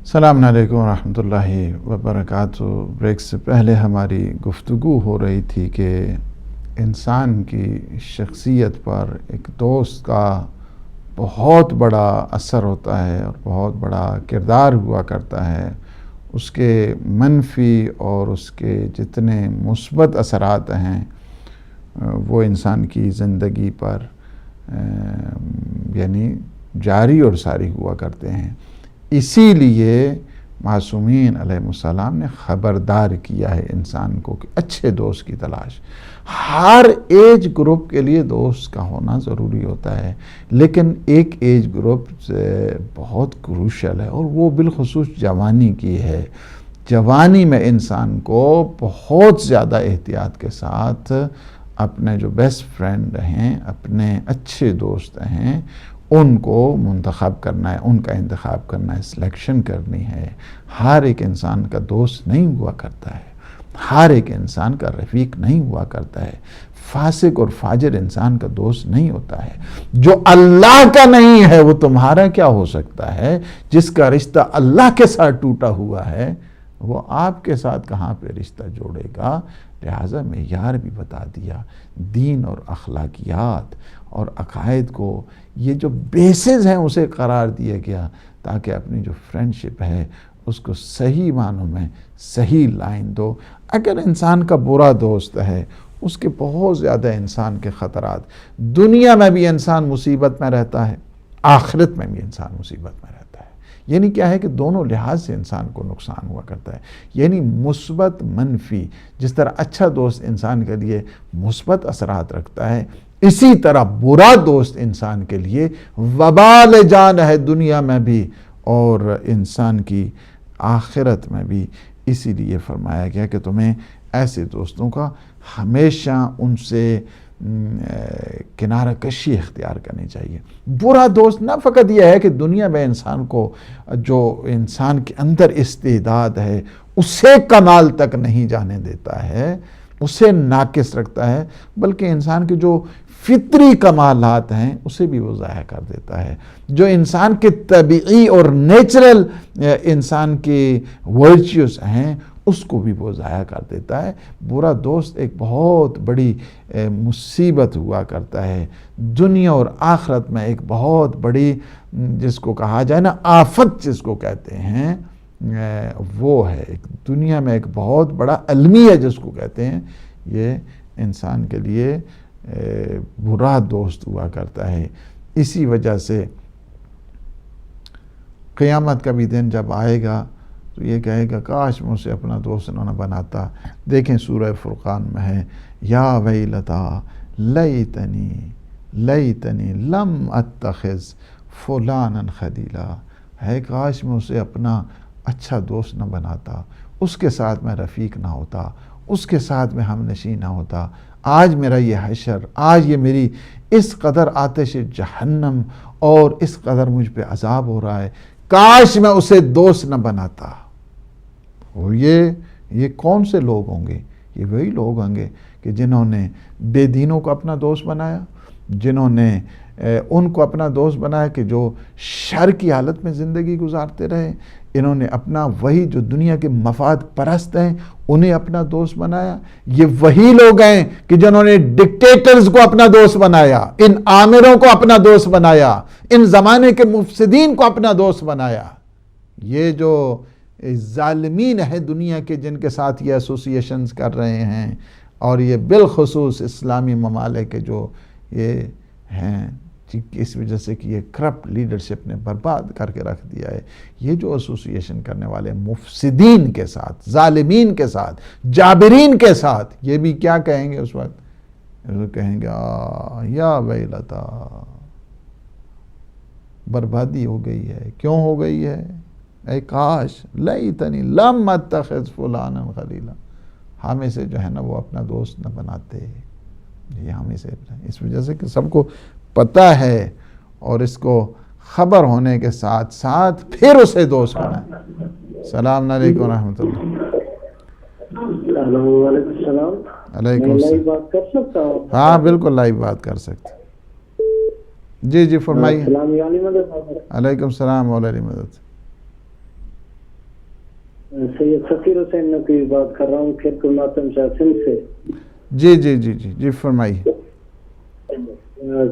السلام علیکم ورحمۃ اللہ وبرکاتہ۔ بریک سے پہلے ہماری گفتگو ہو رہی تھی کہ انسان کی شخصیت پر ایک دوست کا بہت بڑا اثر ہوتا ہے اور بہت بڑا کردار ہوا کرتا ہے۔ اس کے منفی اور اس کے جتنے مثبت اثرات ہیں وہ انسان کی زندگی پر یعنی جاری اور ساری ہوا کرتے ہیں۔ اسی لیے معصومین علیہ السلام نے خبردار کیا ہے انسان کو کہ اچھے دوست کی تلاش۔ ہر ایج گروپ کے لیے دوست کا ہونا ضروری ہوتا ہے، لیکن ایک ایج گروپ بہت کروشل ہے اور وہ بالخصوص جوانی کی ہے۔ جوانی میں انسان کو بہت زیادہ احتیاط کے ساتھ اپنے جو بیسٹ فرینڈ ہیں، اپنے اچھے دوست ہیں، ان کو منتخب کرنا ہے، ان کا انتخاب کرنا ہے، سلیکشن کرنی ہے۔ ہر ایک انسان کا دوست نہیں ہوا کرتا ہے، ہر ایک انسان کا رفیق نہیں ہوا کرتا ہے، فاسق اور فاجر انسان کا دوست نہیں ہوتا ہے۔ جو اللہ کا نہیں ہے وہ تمہارا کیا ہو سکتا ہے؟ جس کا رشتہ اللہ کے ساتھ ٹوٹا ہوا ہے وہ آپ کے ساتھ کہاں پہ رشتہ جوڑے گا؟ لہٰذا معیار بھی بتا دیا، دین اور اخلاقیات اور عقائد کو یہ جو بیسز ہیں اسے قرار دیا گیا تاکہ اپنی جو فرینڈشپ ہے اس کو صحیح معنوں میں صحیح لائن دو۔ اگر انسان کا برا دوست ہے اس کے بہت زیادہ انسان کے خطرات، دنیا میں بھی انسان مصیبت میں رہتا ہے، آخرت میں بھی انسان مصیبت میں رہتا ہے۔ یعنی کیا ہے کہ دونوں لحاظ سے انسان کو نقصان ہوا کرتا ہے، یعنی مثبت منفی۔ جس طرح اچھا دوست انسان کے لیے مثبت اثرات رکھتا ہے، اسی طرح برا دوست انسان کے لیے وبال جان ہے، دنیا میں بھی اور انسان کی آخرت میں بھی۔ اسی لیے فرمایا گیا کہ تمہیں ایسے دوستوں کا ہمیشہ ان سے کنارہ کشی اختیار کرنی چاہیے۔ برا دوست نہ فقط یہ ہے کہ دنیا میں انسان کو جو انسان کے اندر استعداد ہے اسے کمال تک نہیں جانے دیتا ہے، اسے ناقص رکھتا ہے، بلکہ انسان کے جو فطری کمالات ہیں اسے بھی وہ ضائع کر دیتا ہے۔ جو انسان کے طبعی اور نیچرل انسان کے ورچیوز ہیں اس کو بھی وہ ضائع کر دیتا ہے۔ برا دوست ایک بہت بڑی مصیبت ہوا کرتا ہے، دنیا اور آخرت میں ایک بہت بڑی، جس کو کہا جائے نا آفت جس کو کہتے ہیں، وہ ہے ایک دنیا میں ایک بہت بڑا المیہ جس کو کہتے ہیں، یہ انسان کے لیے برا دوست ہوا کرتا ہے۔ اسی وجہ سے قیامت کا بھی دن جب آئے گا تو یہ کہے گا کاش مجھ سے اپنا دوست نہ بناتا۔ دیکھیں سورہ فرقان میں ہے، یا ویلتا لیتنی لم اتخذ فلانا خلیلا، ہے کاش میں اسے اپنا اچھا دوست نہ بناتا، اس کے ساتھ میں رفیق نہ ہوتا، اس کے ساتھ میں ہم نشیں نہ ہوتا۔ آج میرا یہ حشر، آج یہ میری اس قدر آتش جہنم اور اس قدر مجھ پہ عذاب ہو رہا ہے، کاش میں اسے دوست نہ بناتا۔ اور یہ کون سے لوگ ہوں گے؟ یہ وہی لوگ ہوں گے کہ جنہوں نے بے دینوں کو اپنا دوست بنایا، جنہوں نے ان کو اپنا دوست بنایا کہ جو شر کی حالت میں زندگی گزارتے رہے، انہوں نے اپنا وہی جو دنیا کے مفاد پرست ہیں انہیں اپنا دوست بنایا۔ یہ وہی لوگ ہیں کہ جنہوں نے ڈکٹیٹرز کو اپنا دوست بنایا، ان آمروں کو اپنا دوست بنایا، ان زمانے کے مفسدین کو اپنا دوست بنایا۔ یہ جو ظالمین ہیں دنیا کے جن کے ساتھ یہ ایسوسیشنز کر رہے ہیں، اور یہ بالخصوص اسلامی ممالک کے جو یہ ہیں، اس وجہ سے کہ یہ کرپٹ لیڈرشپ نے برباد کر کے رکھ دیا ہے، یہ جو ایسوسیشن کرنے والے مفسدین کے ساتھ، ظالمین کے ساتھ، جابرین کے ساتھ، یہ بھی کیا کہیں گے اس وقت؟ کہیں گے یا ویلتا، بربادی ہو گئی ہے۔ کیوں ہو گئی ہے؟ اے کاش لیتنی لم اتخذ فلانا خلیلا، ہمیں سے جو ہے نا وہ اپنا دوست نہ بناتے۔ یہ ہمیں سے اس وجہ سے کہ سب کو پتہ ہے اور اس کو خبر ہونے کے ساتھ ساتھ پھر اسے دوست بنائے۔ السلام علیکم ورحمۃ اللہ۔ وعلیکم السلام۔ علیکم میں السلام۔ بات کر سکتا ہوں؟ ہاں بالکل لائیو بات کر سکتے۔ جی فرمائیے۔ السلام علیکم۔ علیکم السلام علیہ مدد۔ سید فقیر حسین نقوی بات کر رہا ہوں کھیرکو ماتم شاہ سندھ سے. جی جی جی جی جی فرمائیے.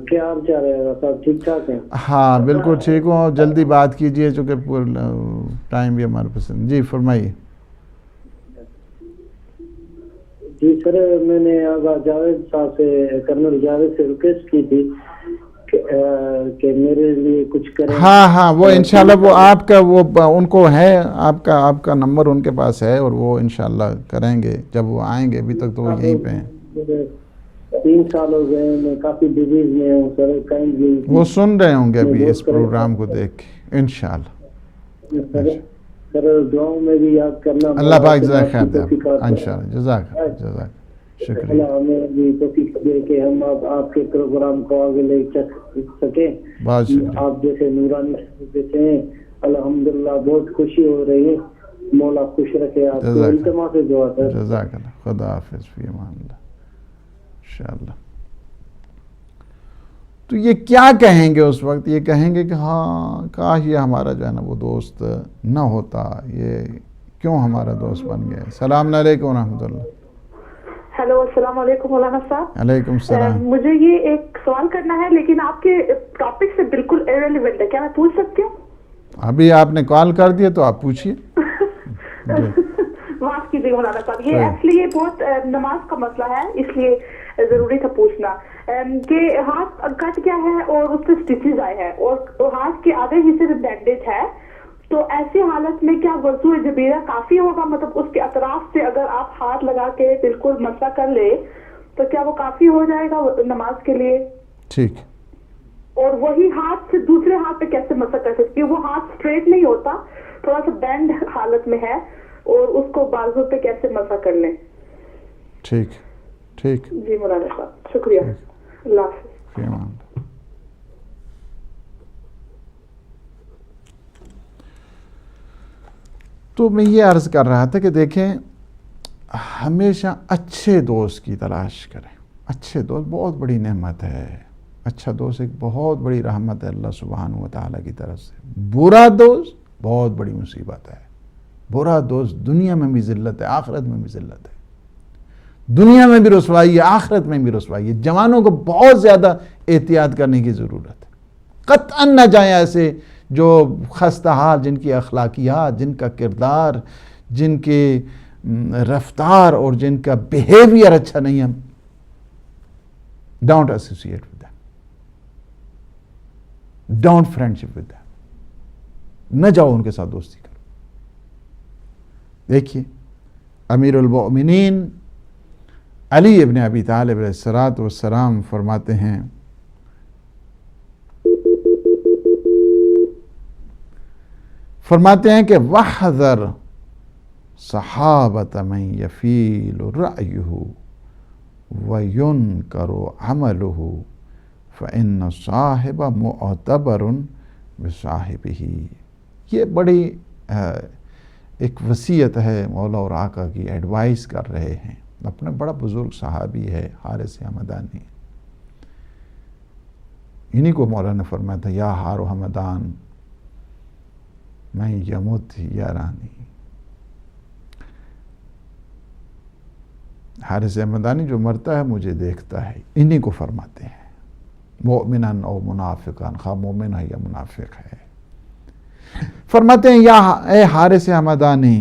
کیا حال چال ہے صاحب؟ ٹھیک ٹھاک ہیں؟ ہاں بالکل ٹھیک ہوں. جلدی بات کیجئے چونکہ ٹائم بھی ہمارے پسند. جی فرمائیے. جی سر، میں نے آغا جاوید صاحب سے، کرنل جاوید سے ریکویسٹ کی تھی کہ میرے لیے کچھ کریں. ہاں ہاں وہ انشاءاللہ وہ آپ کا وہ ان کو ہے آپ کا نمبر ان کے پاس ہے اور وہ انشاءاللہ کریں گے جب وہ آئیں گے. ابھی تک تو وہ یہیں پہ ہیں. 3 سال ہو گئے، میں کافی ڈیزیز میں ہوں سر. کائنڈلی وہ سن رہے ہوں گے ابھی اس پروگرام کو دیکھ کے انشاءاللہ. سر دعاؤں میں بھی یاد کرنا. اللہ پاک جزاک خیر دے آپ کو انشاءاللہ. جزاک شکریہ. اللہ ہمیں بھی توفیق دے کہ ہم آپ کے پروگرام کو آگے لے چل سکیں. بہت شکریہ. آپ جیسے نورانی جیسے ہیں الحمدللہ بہت خوشی ہو رہی ہے. مولا خوش رکھے آپ کو. التماس سے دعا سر. جزاک اللہ. خدا حافظ. فی امان اللہ. انشاءاللہ. تو یہ کیا کہیں گے اس وقت؟ یہ کہیں گے کہ ہاں کاش یہ ہمارا جو ہے نا وہ دوست نہ ہوتا، یہ کیوں ہمارا دوست بن گیا. السلام علیکم ورحمۃ اللہ. ہیلو السلام علیکم مولانا صاحب. علیکم السلام. مجھے یہ ایک سوال کرنا ہے لیکن آپ کے ٹاپک سے بالکل ایریلیونٹ ہے. کیا میں پوچھ سکتی ہوں؟ ابھی آپ نے کال کر دیا تو آپ پوچھیے. معاف کیجیے مولانا صاحب، یہ ایکچولی یہ بہت نماز کا مسئلہ ہے، اس لیے ضروری تھا پوچھنا کہ ہاتھ کٹ گیا ہے اور اس پہ سٹیچز آئے ہیں اور ہاتھ کے آدھے حصے میں بینڈیج ہے. تو ایسی حالت میں کیا وضو جبیرہ کافی ہوگا؟ مطلب اس کے اطراف سے اگر آپ ہاتھ لگا کے بالکل مسح کر لے تو کیا وہ کافی ہو جائے گا نماز کے لیے؟ ٹھیک. اور وہی ہاتھ سے دوسرے ہاتھ پہ کیسے مسح کر سکتی ہے؟ وہ ہاتھ اسٹریٹ نہیں ہوتا، تھوڑا سا بینڈ حالت میں ہے، اور اس کو بازو پہ کیسے مسح کر لیں؟ ٹھیک ٹھیک. جی مولانا صاحب شکریہ. اللہ حافظ. تو میں یہ عرض کر رہا تھا کہ دیکھیں ہمیشہ اچھے دوست کی تلاش کریں. اچھے دوست بہت بڑی نعمت ہے. اچھا دوست ایک بہت بڑی رحمت ہے اللہ سبحانہ و تعالیٰ کی طرف سے. برا دوست بہت بڑی مصیبت ہے. برا دوست دنیا میں بھی ذلت ہے، آخرت میں بھی ذلت ہے. دنیا میں بھی رسوائی ہے، آخرت میں بھی رسوائی ہے. جوانوں کو بہت زیادہ احتیاط کرنے کی ضرورت ہے. قطعاً نہ جائیں ایسے جو خستہ حال، جن کی اخلاقیات، جن کا کردار، جن کے رفتار اور جن کا بیہیویئر اچھا نہیں ہے. Don't associate with them. Don't friendship with them. نہ جاؤ ان کے ساتھ دوستی کرو. دیکھیے امیر المؤمنین علی ابن ابی طالب علیہ السلام فرماتے ہیں کہ وَحْذَرْ صَحَابَةَ مَنْ يَفِيلُ رَأْيُهُ وَيُنْكَرُ عَمَلُهُ فَإِنَّ الصَّاحِبَ مُعْتَبَرٌ بِصَاحِبِهِ. یہ بڑی ایک وصیت ہے مولا اور آقا کی. ایڈوائس کر رہے ہیں. اپنا بڑا بزرگ صحابی ہے حارث حمدانی. انہی کو مولا نے فرمایا تھا یا حار و حمدان میں یمت یارانی. حارث حمدانی جو مرتا ہے مجھے دیکھتا ہے. انہی کو فرماتے ہیں مؤمناً او منافقاً، خواہ مومن ہے یا منافق ہے. فرماتے ہیں یا اے حارث حمدانی،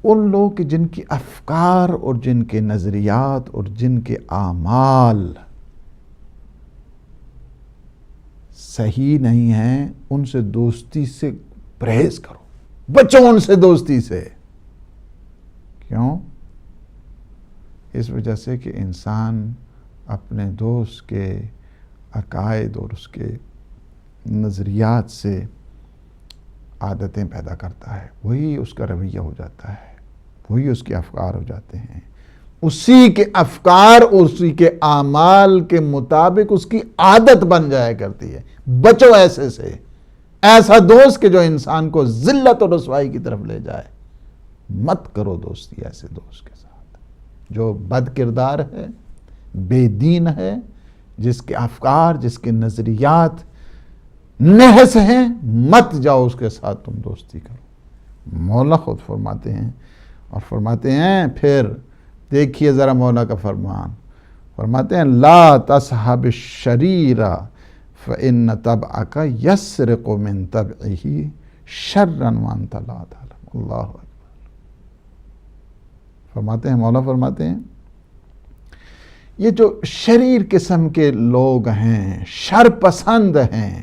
ان لوگ جن کی افکار اور جن کے نظریات اور جن کے اعمال صحیح نہیں ہیں، ان سے دوستی سے پرہیز کرو. بچو ان سے دوستی سے. کیوں؟ اس وجہ سے کہ انسان اپنے دوست کے عقائد اور اس کے نظریات سے عادتیں پیدا کرتا ہے. وہی اس کا رویہ ہو جاتا ہے، وہی اس کے افکار ہو جاتے ہیں. اسی کے افکار اور اسی کے اعمال کے مطابق اس کی عادت بن جایا کرتی ہے. بچو ایسے سے، ایسا دوست کہ جو انسان کو ذلت اور رسوائی کی طرف لے جائے. مت کرو دوستی ایسے دوست کے ساتھ جو بد کردار ہے، بے دین ہے، جس کے افکار، جس کے نظریات نحس ہیں، مت جاؤ اس کے ساتھ تم دوستی کرو۔ مولا خود فرماتے ہیں، اور فرماتے ہیں پھر دیکھیے ذرا مولا کا فرمان، فرماتے ہیں لا تصحب الشریر فإن طبعک یسرق من طبعہ شرا وانت لا تعلم۔ اللہ اکبر۔ فرماتے ہیں، مولا فرماتے ہیں یہ جو شریر قسم کے لوگ ہیں، شر پسند ہیں،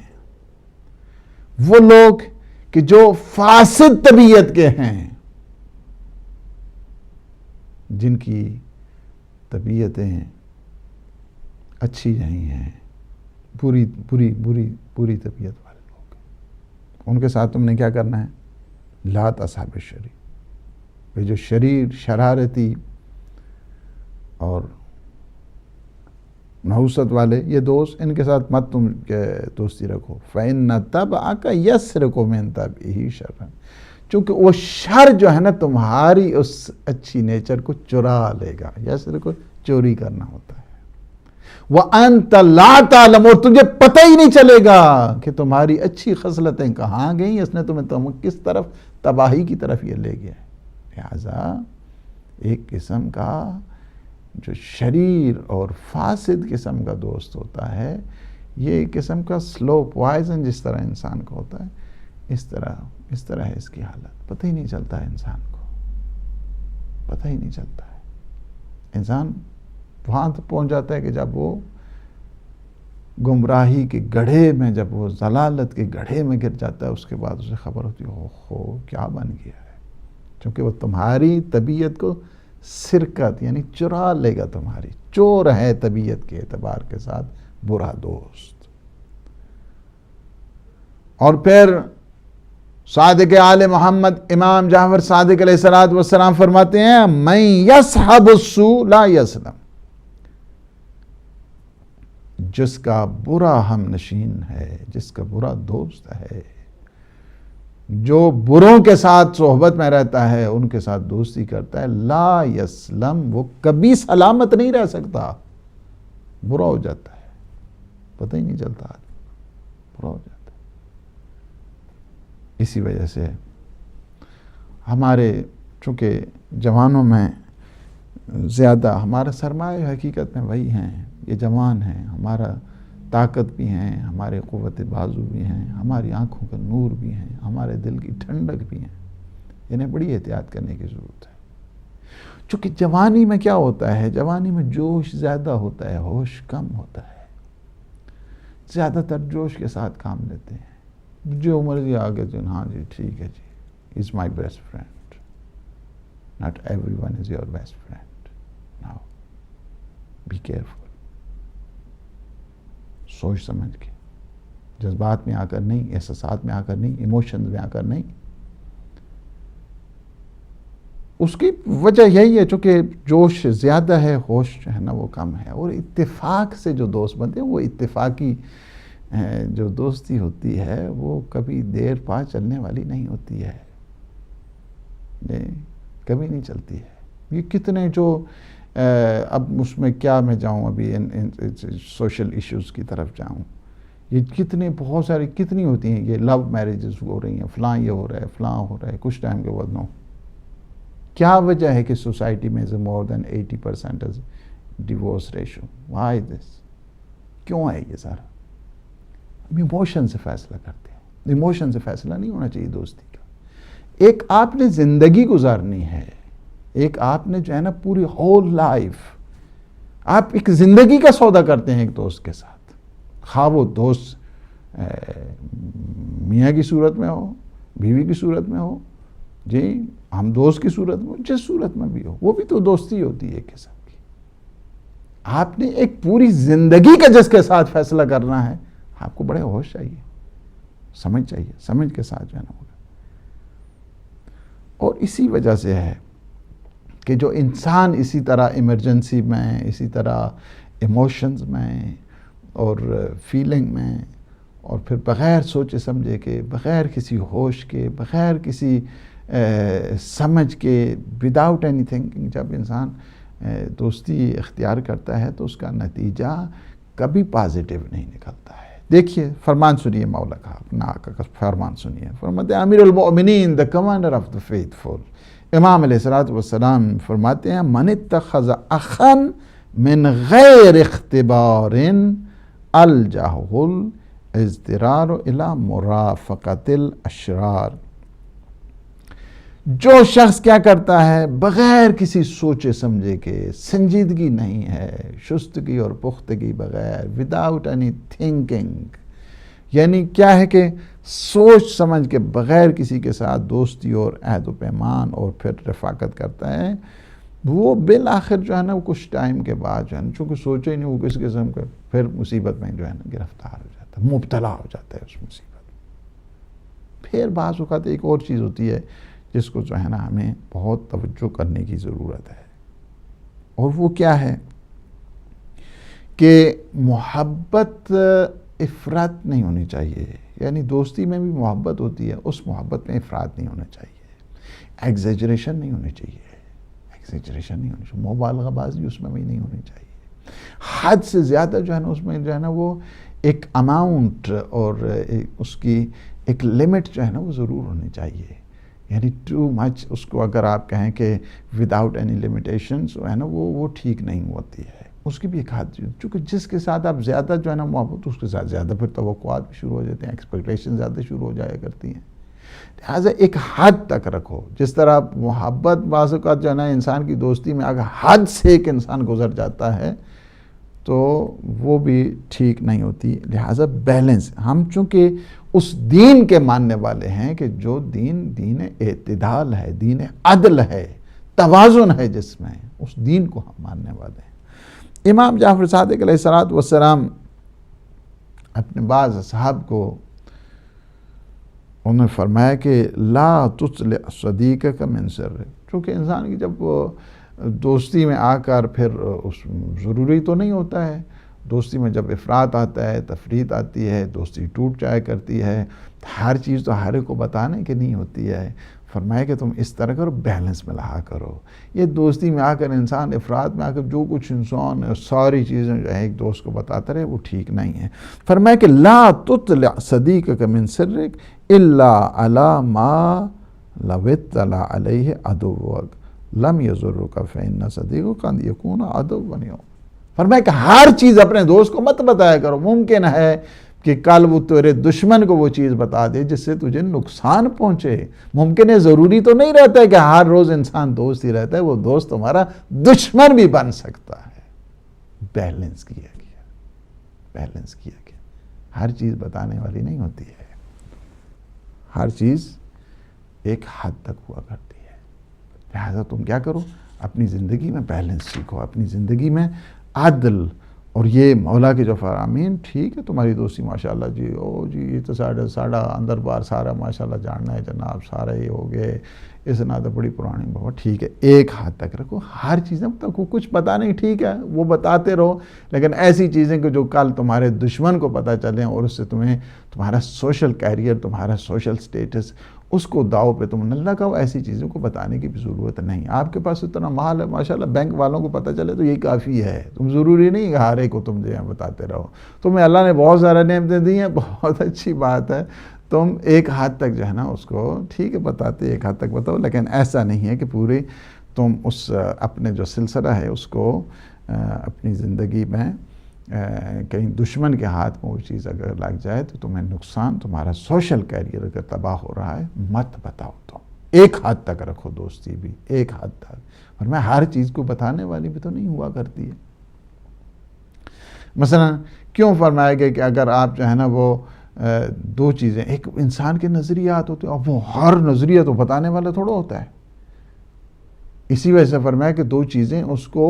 وہ لوگ کہ جو فاسد طبیعت کے ہیں، جن کی طبیعتیں اچھی نہیں ہیں، پوری طبیعت والے لوگ، ان کے ساتھ تم نے کیا کرنا ہے؟ لا تصحب الشریر، یہ جو شرارتی اور نحوست والے یہ دوست، ان کے ساتھ مت تم دوستی رکھو۔ فَإِنَّ طَبْعَكَ يَسْرِقُ مِن طَبْعِهِ شَرًّا، چونکہ وہ شر جو ہے نا تمہاری اس اچھی نیچر کو چرا لے گا۔ یسر کو چوری کرنا ہوتا ہے۔ وَأَنْتَ لَا تَعْلَمُ، اور تجھے پتہ ہی نہیں چلے گا کہ تمہاری اچھی خصلتیں کہاں گئیں، اس نے تمہیں کس طرف تباہی کی طرف یہ لے گیا ہے۔ لہذا ایک قسم کا جو شریر اور فاسد قسم کا دوست ہوتا ہے، یہ ایک قسم کا سلو پوائزن جس طرح انسان کو ہوتا ہے، اس طرح ہے اس کی حالت۔ پتہ ہی نہیں چلتا ہے انسان کو، پتہ ہی نہیں چلتا ہے۔ انسان وہاں تک پہنچ جاتا ہے کہ جب وہ گمراہی کے گڑھے میں، جب وہ ضلالت کے گڑھے میں گر جاتا ہے، اس کے بعد اسے خبر ہوتی ہے اوہ کیا بن گیا ہے، چونکہ وہ تمہاری طبیعت کو سرقت یعنی چرا لے گا، تمہاری چور ہے طبیعت کے اعتبار کے ساتھ برا دوست۔ اور پھر صادق آل محمد امام جعفر صادق علیہ السلام فرماتے ہیں من یصحب السوء لا یسلم، جس کا برا ہم نشین ہے، جس کا برا دوست ہے، جو بروں کے ساتھ صحبت میں رہتا ہے، ان کے ساتھ دوستی کرتا ہے، لا یسلم، وہ کبھی سلامت نہیں رہ سکتا، برا ہو جاتا ہے، پتہ ہی نہیں چلتا، برا ہو جاتا ہے۔ اسی وجہ سے ہمارے چونکہ جوانوں میں زیادہ ہمارا سرمایہ حقیقت میں وہی ہیں، یہ جوان ہیں، ہمارا طاقت بھی ہیں، ہمارے قوت بازو بھی ہیں، ہماری آنکھوں کا نور بھی ہیں، ہمارے دل کی ٹھنڈک بھی ہیں، انہیں بڑی احتیاط کرنے کی ضرورت ہے۔ چونکہ جوانی میں کیا ہوتا ہے، جوانی میں جوش زیادہ ہوتا ہے، ہوش کم ہوتا ہے، زیادہ تر جوش کے ساتھ کام لیتے ہیں، جو مرضی آگے جو ہاں جی ٹھیک ہے جی is my best friend, not everyone is your best friend, now be careful, سوچ سمجھ کے، جذبات میں آ کر نہیں، احساسات میں آ کر نہیں، ایموشنز میں آ کر نہیں۔ اس کی وجہ یہی ہے چونکہ جوش زیادہ ہے، ہوش جو ہے نا وہ کم ہے، اور اتفاق سے جو دوست بنتے ہیں وہ اتفاقی جو دوستی ہوتی ہے وہ کبھی دیر پا چلنے والی نہیں ہوتی ہے، کبھی نہیں چلتی ہے۔ یہ کتنے جو اب اس میں کیا میں جاؤں ابھی سوشل ایشوز کی طرف جاؤں، یہ کتنے بہت ساری کتنی ہوتی ہیں، یہ لو میریجز ہو رہی ہیں، فلاں یہ ہو رہا ہے، فلاں ہو رہا ہے، کچھ ٹائم کے بعد نو۔ کیا وجہ ہے کہ سوسائٹی میں مور دین 80% ڈیورس ریشو؟ Why this? کیوں ہے یہ سارا؟ ایموشن سے فیصلہ کرتے ہیں، ایموشن سے فیصلہ نہیں ہونا چاہیے دوستی کا۔ ایک آپ نے زندگی گزارنی ہے، ایک آپ نے جو ہے نا پوری ہول لائف، آپ ایک زندگی کا سودا کرتے ہیں ایک دوست کے ساتھ، خواہ وہ دوست میاں کی صورت میں ہو، بیوی کی صورت میں ہو، جی ہم دوست کی صورت میں ہو، جس صورت میں بھی ہو، وہ بھی تو دوستی ہوتی ہے ایک قسم کی۔ آپ نے ایک پوری زندگی کا جس کے ساتھ فیصلہ کرنا ہے، آپ کو بڑے ہوش چاہیے، سمجھ چاہیے، سمجھ کے ساتھ جو ہے نا ہوگا۔ اور اسی وجہ سے ہے کہ جو انسان اسی طرح ایمرجنسی میں، اسی طرح ایموشنز میں اور فیلنگ میں، اور پھر بغیر سوچے سمجھے کے، بغیر کسی ہوش کے، بغیر کسی سمجھ کے، وداؤٹ اینی تھنکنگ جب انسان دوستی اختیار کرتا ہے تو اس کا نتیجہ کبھی پازیٹیو نہیں نکلتا ہے، دیکھیے فرمان سنیے مولا کا، اپنا آقا کا فرمان سنیے. فرماتے ہیں امیر المؤمنین the commander of the faithful، امام علیہ السلام فرماتے ہیں من اتخذ اخا من غیر اختبار الجاہ الاضطرار الى مرافقت الاشرار. جو شخص کیا کرتا ہے بغیر کسی سوچے سمجھے کے، سنجیدگی نہیں ہے، شستگی اور پختگی بغیر، وداؤٹ اینی تھنکنگ، یعنی کیا ہے کہ سوچ سمجھ کے بغیر کسی کے ساتھ دوستی اور عہد و پیمان اور پھر رفاقت کرتا ہے، وہ بالآخر جو ہے نا وہ کچھ ٹائم کے بعد جو ہے نا، چونکہ سوچا ہی نہیں وہ کس قسم کا، پھر مصیبت میں جو ہے نا گرفتار ہو جاتا ہے، مبتلا ہو جاتا ہے اس مصیبت میں. پھر بعض اوقات ایک اور چیز ہوتی ہے جس کو جو ہے نا ہمیں بہت توجہ کرنے کی ضرورت ہے، اور وہ کیا ہے کہ محبت افراط نہیں ہونی چاہیے. یعنی دوستی میں بھی محبت ہوتی ہے، اس محبت میں افراط نہیں ہونا چاہیے، ایگزیجریشن نہیں ہونی چاہیے، مبالغہ بازی اس میں بھی نہیں ہونی چاہیے. حد سے زیادہ جو ہے نا اس میں جو ہے نا وہ ایک اماؤنٹ اور اس کی ایک لمٹ جو ہے نا وہ ضرور ہونی چاہیے. یعنی ٹو مچ اس کو اگر آپ کہیں کہ وداؤٹ اینی لمیٹیشنز ہے نا وہ ٹھیک نہیں ہوتی ہے. اس کی بھی ایک حد، چونکہ جس کے ساتھ آپ زیادہ جو ہے نا محبت، اس کے ساتھ زیادہ پھر توقعات بھی شروع ہو جاتے ہیں، ایکسپیکٹیشن زیادہ شروع ہو جایا کرتی ہیں. لہٰذا ایک حد تک رکھو. جس طرح محبت بعض اوقات جو ہے نا انسان کی دوستی میں اگر حد سے ایک انسان گزر جاتا ہے تو وہ بھی ٹھیک نہیں ہوتی. لہٰذا بیلنس، ہم چونکہ اس دین کے ماننے والے ہیں کہ جو دین اعتدال ہے، دین عدل ہے، توازن ہے جس میں، اس دین کو ہم ماننے والے ہیں. امام جعفر صادق علیہ السلام اپنے بعض اصحاب کو انہوں نے فرمایا کہ لا تطلع صدیقک من سرک. چونکہ انسان کی جب دوستی میں آ کر پھر ضروری تو نہیں ہوتا ہے، دوستی میں جب افراط آتا ہے، تفریط آتی ہے، دوستی ٹوٹ جایا کرتی ہے، ہر چیز تو ہر ایک کو بتانے کی نہیں ہوتی ہے. فرمایا کہ تم اس طرح کرو، بیلنس میں رہا کرو. یہ دوستی میں آ کر انسان افراط میں آ کر جو کچھ انسان ساری چیزیں جو ہے ایک دوست کو بتاتا رہے، وہ ٹھیک نہیں ہے. فرمایا کہ لا تطلع صدیقک من سرک الا علی ما لو اطلع علیہ عدوک لم یضرک فإن صدیقک قد یکون عدوا یوم. فرمایا کہ ہر چیز اپنے دوست کو مت بتایا کرو. ممکن ہے کہ کل وہ تیرے دشمن کو وہ چیز بتا دے جس سے تجھے نقصان پہنچے. ممکن ہے، ضروری تو نہیں رہتا ہے کہ ہر روز انسان دوست ہی رہتا ہے، وہ دوست تمہارا دشمن بھی بن سکتا ہے. بیلنس کیا گیا. ہر چیز بتانے والی نہیں ہوتی ہے، ہر چیز ایک حد تک ہوا کرتی ہے. لہذا تم کیا کرو، اپنی زندگی میں بیلنس سیکھو، اپنی زندگی میں عدل. اور یہ مولا کے جو فرامین، ٹھیک ہے تمہاری دوستی ماشاءاللہ جی، او جی یہ تو ساڑھا اندر بار سارا ماشاءاللہ جاننا ہے جناب، سارا یہ ہو گئے، اس نا تو بڑی پرانی بہت ٹھیک ہے. ایک حد تک رکھو. ہر چیزیں کچھ پتہ نہیں، ٹھیک ہے وہ بتاتے رہو، لیکن ایسی چیزیں کہ جو کل تمہارے دشمن کو پتہ چلیں اور اس سے تمہیں تمہارا سوشل کیریئر، تمہارا سوشل سٹیٹس، اس کو داؤ پہ تم نہ لگاؤ. ایسی چیزوں کو بتانے کی بھی ضرورت نہیں. آپ کے پاس اتنا مال ہے ماشاءاللہ، بینک والوں کو پتہ چلے تو یہ کافی ہے. تم ضروری نہیں کہ ہر ایک کو تم جو ہے بتاتے رہو. تمہیں اللہ نے بہت سارے نعمتیں دی ہیں، بہت اچھی بات ہے. تم ایک حد تک جو ہے نا اس کو ٹھیک ہے بتاتے، ایک حد تک بتاؤ، لیکن ایسا نہیں ہے کہ پوری تم اس اپنے جو سلسلہ ہے اس کو اپنی زندگی میں کہیں دشمن کے ہاتھ میں وہ چیز اگر لگ جائے تو تمہیں نقصان، تمہارا سوشل کیریئر اگر تباہ ہو رہا ہے مت بتاؤ. تو ایک حد تک رکھو دوستی بھی، ایک حد تک. اور میں ہر چیز کو بتانے والی بھی تو نہیں ہوا کرتی ہے. مثلا کیوں فرمایا گیا کہ اگر آپ جو ہے نا وہ دو چیزیں، ایک انسان کے نظریات ہوتے ہیں اور وہ ہر نظریہ تو بتانے والا تھوڑا ہوتا ہے. اسی وجہ سے فرمایا کہ دو چیزیں اس کو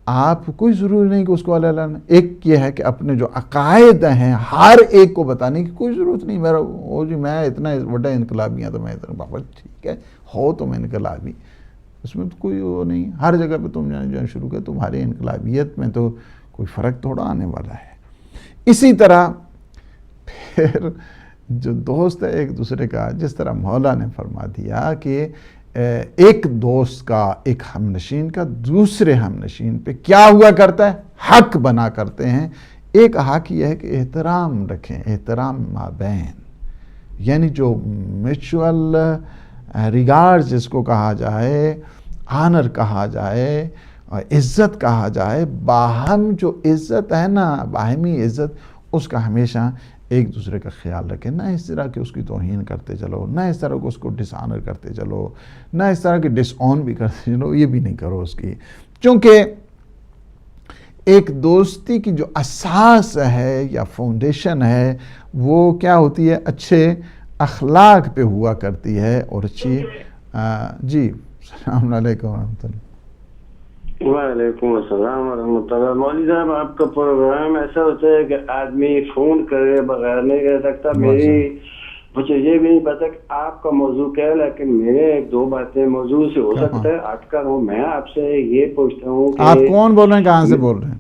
آپ کوئی ضروری نہیں کہ اس کو اللہ ایک یہ ہے کہ اپنے جو عقائد ہیں ہر ایک کو بتانے کی کوئی ضرورت نہیں. میرا وہ جی میں اتنا بڑا انقلابی ہوں تو میں اتنا بابا ٹھیک ہے ہو تم انقلابی، اس میں تو کوئی وہ نہیں. ہر جگہ پہ تم جو شروع کر تمہاری انقلابیت میں تو کوئی فرق تھوڑا آنے والا ہے. اسی طرح پھر جو دوست ہے ایک دوسرے کا، جس طرح مولا نے فرما دیا کہ ایک دوست کا، ایک ہم نشین کا دوسرے ہم نشین پہ کیا ہوا کرتا ہے، حق بنا کرتے ہیں. ایک حق یہ ہے کہ احترام رکھیں، احترام مابین، یعنی جو میچول ریگارڈ جس کو کہا جائے، آنر کہا جائے، عزت کہا جائے، باہم جو عزت ہے نا، باہمی عزت، اس کا ہمیشہ ایک دوسرے کا خیال رکھیں، نہ اس طرح کہ اس کی توہین کرتے چلو، نہ اس طرح کہ اس کو ڈس آنر کرتے چلو، نہ اس طرح کہ ڈس آن بھی کرتے چلو، یہ بھی نہیں کرو اس کی، چونکہ ایک دوستی کی جو اساس ہے یا فاؤنڈیشن ہے وہ کیا ہوتی ہے؟ اچھے اخلاق پہ ہوا کرتی ہے اور اچھی جی السلام علیکم ورحمۃ اللہ۔ وعلیکم السلام ورحمۃ اللہ۔ مولوی صاحب آپ کا پروگرام ایسا ہوتا ہے کہ آدمی فون کرے بغیر نہیں کر سکتا۔ میری مجھے یہ بھی نہیں پتا کہ آپ کا موضوع کیا ہے، لیکن میرے ایک دو باتیں موضوع سے ہو سکتا ہے اٹکا ہوں۔ میں آپ سے یہ پوچھتا ہوں کہ آپ کون بول رہے ہیں، کہاں سے بول رہے ہیں؟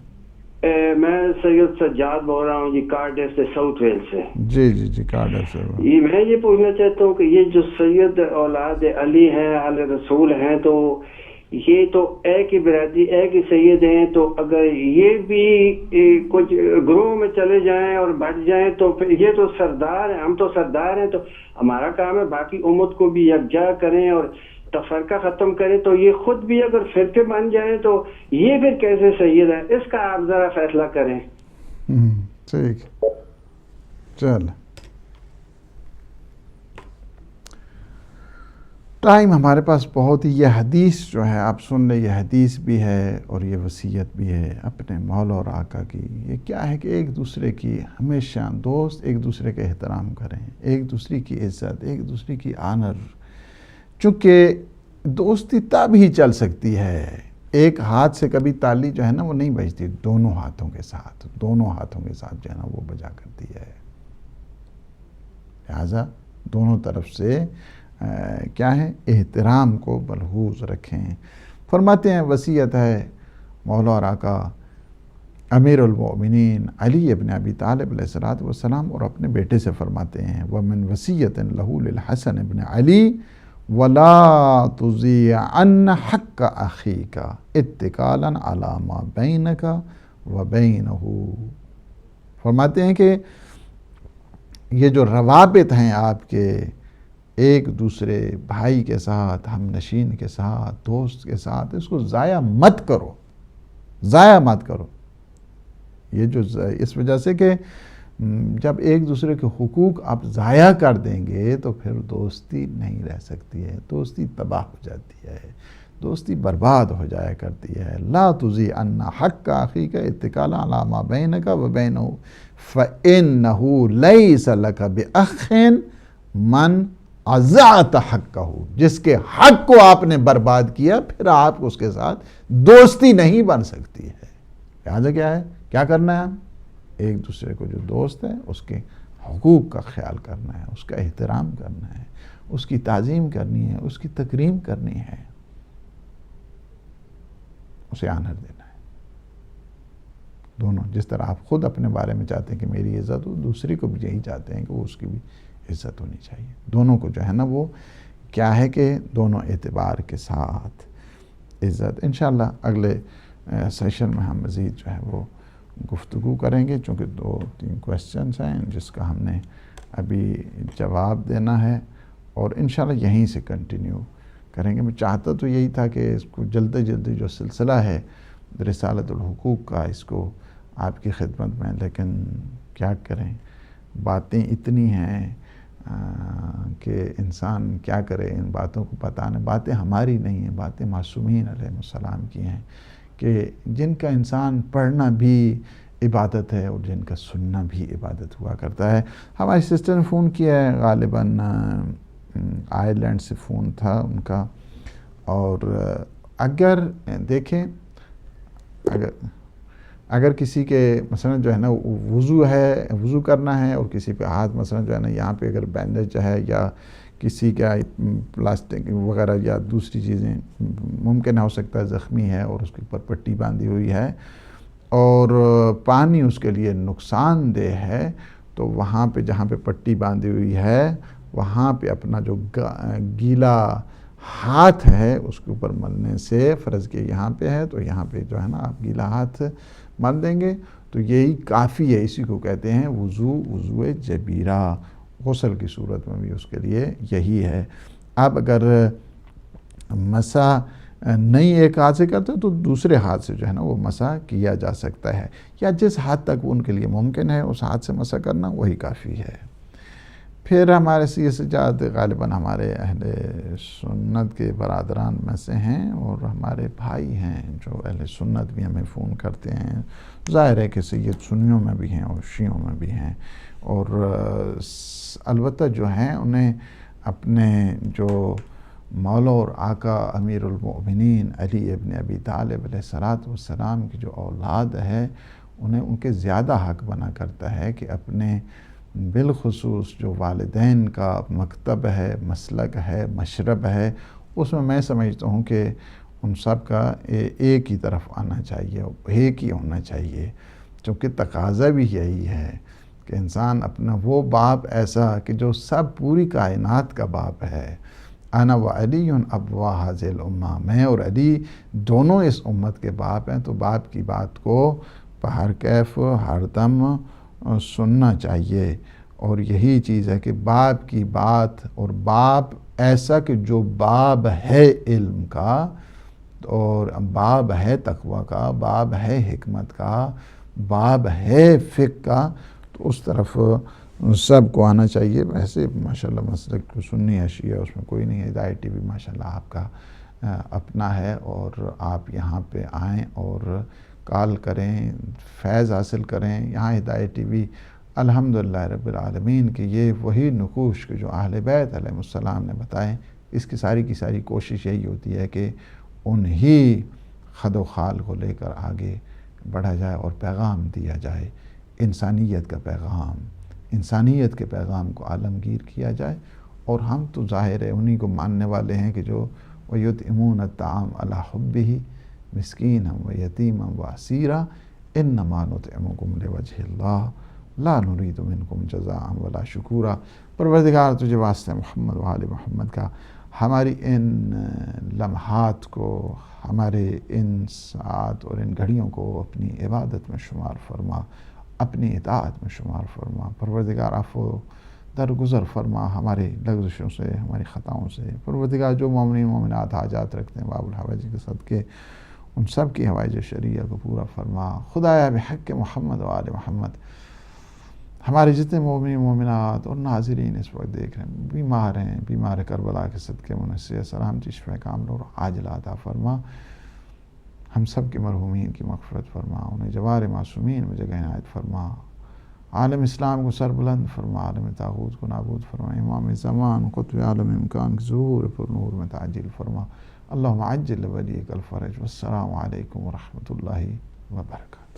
میں سید سجاد بول رہا ہوں جی، کارڈف سے، ساؤتھ ویل سے۔ جی کارڈف سے۔ میں یہ پوچھنا چاہتا ہوں کہ یہ جو سید اولاد علی ہیں، علی رسول ہیں، تو یہ تو ایک ہی برادری، ایک ہی سید ہیں، تو اگر یہ بھی کچھ گروہ میں چلے جائیں اور بٹ جائیں تو پھر یہ تو سردار ہیں، ہم تو سردار ہیں، تو ہمارا کام ہے باقی امت کو بھی یکجا کریں اور تفرقہ ختم کریں، تو یہ خود بھی اگر فرقے بن جائیں تو یہ پھر کیسے سید ہے؟ اس کا آپ ذرا فیصلہ کریں۔ ٹھیک، چل ٹائم ہمارے پاس بہت ہی، یہ حدیث جو ہے آپ سن لیں، یہ حدیث بھی ہے اور یہ وصیت بھی ہے اپنے مولا اور آقا کی۔ یہ کیا ہے کہ ایک دوسرے کی ہمیشہ دوست ایک دوسرے کا احترام کریں، ایک دوسرے کی عزت، ایک دوسرے کی آنر، چونکہ دوستی تب ہی چل سکتی ہے، ایک ہاتھ سے کبھی تالی جو ہے نا وہ نہیں بجتی، دونوں ہاتھوں کے ساتھ جو ہے نا وہ بجا کرتی ہے۔ لہذا دونوں طرف سے کیا ہے؟ احترام کو ملحوظ رکھیں۔ فرماتے ہیں وصیت ہے مولا اور آقا امیر المؤمنین علی ابن ابی طالب علیہ الصلوۃ والسلام اور اپنے بیٹے سے فرماتے ہیں وَمِن وَصِيَّةٍ لَهُ لِلْحَسَنِ ابن علی وَلَا تُضِيعَنَّ حَقَّ أَخِيكَ اتِّكَالًا عَلَى مَا بَيْنَكَ وَبَيْنَهُ۔ فرماتے ہیں کہ یہ جو روابط ہیں آپ کے ایک دوسرے بھائی کے ساتھ، ہم نشین کے ساتھ، دوست کے ساتھ، اس کو ضائع مت کرو، یہ جو اس وجہ سے کہ جب ایک دوسرے کے حقوق آپ ضائع کر دیں گے تو پھر دوستی نہیں رہ سکتی ہے، دوستی تباہ ہو جاتی ہے، دوستی برباد ہو جایا کرتی ہے۔ لا تضیعن حق اخیک اتکالا علی ما بینک وبینہ فإنہ لیس لک بأخ من اضعت حقہ، جس کے حق کو آپ نے برباد کیا پھر آپ اس کے ساتھ دوستی نہیں بن سکتی ہے۔ لہٰذا کیا کرنا ہے؟ ایک دوسرے کو جو دوست ہے اس کے حقوق کا خیال کرنا ہے، اس کا احترام کرنا ہے، اس کی تعظیم کرنی ہے، اس کی تکریم کرنی ہے، اسے آنر دینا ہے۔ دونوں جس طرح آپ خود اپنے بارے میں چاہتے ہیں کہ میری عزت ہو، دوسری کو بھی یہی چاہتے ہیں کہ وہ اس کی بھی عزت ہونی چاہیے۔ دونوں کو جو ہے نا وہ کیا ہے کہ دونوں اعتبار کے ساتھ عزت۔ انشاءاللہ اگلے سیشن میں ہم مزید جو ہے وہ گفتگو کریں گے، چونکہ 2-3 کویسچنز ہیں جس کا ہم نے ابھی جواب دینا ہے اور انشاءاللہ یہیں سے کنٹینیو کریں گے۔ میں چاہتا تو یہی تھا کہ اس کو جلدی جو سلسلہ ہے رسالت الحقوق کا اس کو آپ کی خدمت میں، لیکن کیا کریں، باتیں اتنی ہیں کہ انسان کیا کرے، ان باتوں کو بتانا، باتیں ہماری نہیں ہیں، باتیں معصومین علیہ السلام کی ہیں کہ جن کا انسان پڑھنا بھی عبادت ہے اور جن کا سننا بھی عبادت ہوا کرتا ہے۔ ہماری سسٹر نے فون کیا ہے، غالباً آئرلینڈ سے فون تھا ان کا، اور اگر دیکھیں اگر کسی کے مثلا جو ہے نا وضو کرنا ہے اور کسی پہ ہاتھ مثلا جو ہے نا یہاں پہ اگر بینڈیج ہے یا کسی کا پلاسٹک وغیرہ یا دوسری چیزیں ممکن ہو سکتا ہے زخمی ہے اور اس کے اوپر پٹی باندھی ہوئی ہے اور پانی اس کے لیے نقصان دہ ہے، تو وہاں پہ جہاں پہ پٹی باندھی ہوئی ہے وہاں پہ اپنا جو گیلا ہاتھ ہے اس کے اوپر ملنے سے، فرض کے یہاں پہ ہے تو یہاں پہ جو ہے نا آپ گیلا ہاتھ مل دیں گے تو یہی کافی ہے، اسی کو کہتے ہیں وضو جبیرہ، غسل کی صورت میں بھی اس کے لیے یہی ہے۔ اب اگر مسح نہیں ایک ہاتھ سے کرتے تو دوسرے ہاتھ سے جو ہے نا وہ مسح کیا جا سکتا ہے، یا جس حد تک ان کے لیے ممکن ہے اس ہاتھ سے مسح کرنا وہی کافی ہے۔ پھر ہمارے یہ سجاد غالباً ہمارے اہل سنت کے برادران میں سے ہیں، اور ہمارے بھائی ہیں جو اہل سنت بھی ہمیں فون کرتے ہیں، ظاہر ہے کہ سید سنیوں میں بھی ہیں اور شیعوں میں بھی ہیں، اور البتہ جو ہیں انہیں اپنے جو مولا اور آقا امیر المؤمنین علی ابن ابی طالب علیہ السلام کی جو اولاد ہے انہیں ان کے زیادہ حق بنا کرتا ہے کہ اپنے بالخصوص جو والدین کا مکتب ہے، مسلک ہے، مشرب ہے، اس میں سمجھتا ہوں کہ ان سب کا ایک ہی طرف آنا چاہیے، ایک ہی ہونا چاہیے، چونکہ تقاضا بھی یہی ہے کہ انسان اپنا وہ باپ ایسا کہ جو سب پوری کائنات کا باپ ہے، انا و علی ابوا ھذہ الامہ، میں اور علی دونوں اس امت کے باپ ہیں، تو باپ کی بات کو بہر کیف ہر دم سننا چاہیے۔ اور یہی چیز ہے کہ باپ کی بات، اور باپ ایسا کہ جو باب ہے علم کا، اور باب ہے تقوی کا، باب ہے حکمت کا، باب ہے فقہ کا، تو اس طرف سب کو آنا چاہیے۔ ویسے ماشاءاللہ مسلک کو سنی ہے شیعہ، اس میں کوئی نہیں ہے، ہدایت ٹی وی ماشاءاللہ آپ کا اپنا ہے، اور آپ یہاں پہ آئیں اور کال کریں، فیض حاصل کریں۔ یہاں ہدایت ٹی وی الحمدللہ رب العالمین کہ یہ وہی نقوش کہ جو اہل بیت علیہ السلام نے بتائے، اس کی ساری کوشش یہی ہوتی ہے کہ انہی خد و خال کو لے کر آگے بڑھا جائے اور پیغام دیا جائے، انسانیت کا پیغام، انسانیت کے پیغام کو عالمگیر کیا جائے۔ اور ہم تو ظاہر ہے انہی کو ماننے والے ہیں کہ جو وَيُطْعِمُونَ الطَّعَامَ عَلَىٰ حُبِّهِ مِسْكِينًا وَيَتِيمًا وَأَسِيرًا إِنَّمَا نُطْعِمُكُمْ لِوَجْهِ اللَّهِ لَا نُرِيدُ مِنْكُمْ جَزَاءً وَلَا شُكُورًا۔ پروردگار تجھے واسطے محمد و آل محمد کا ہماری ان لمحات کو، ہمارے ان ساعات اور ان گھڑیوں کو اپنی عبادت میں شمار فرما، اپنی اطاعت میں شمار فرما۔ پروردگار عفو درگزر فرما ہمارے لغزشوں سے، ہماری خطاؤں سے۔ پروردگار جو مومنین مومنات حاجات رکھتے ہیں باب الحوائج کے صدقے، ان سب کی حوائج شرعیہ کو پورا فرما۔ خدایا بحق محمد و آل محمد ہمارے جتنے مومنین مومنات اور ناظرین اس وقت دیکھ رہے ہیں بیمار ہیں، بیمار کربلا کے صدقے منصر سلامتی شفا کاملہ اور عاجلہ عطا فرما۔ ہم سب کے مرحومین کی مغفرت فرما، انہیں جوار معصومین میں جگہ عنایت فرما۔ عالم اسلام کو سربلند فرما، عالم طاغوت کو نابود فرما، امام زمان قطب عالم امکان کی ظہور پر نور میں تعجیل فرما۔ اللہم عجل ولیک الفرج، والسلام علیکم ورحمۃ اللہ وبرکاتہ۔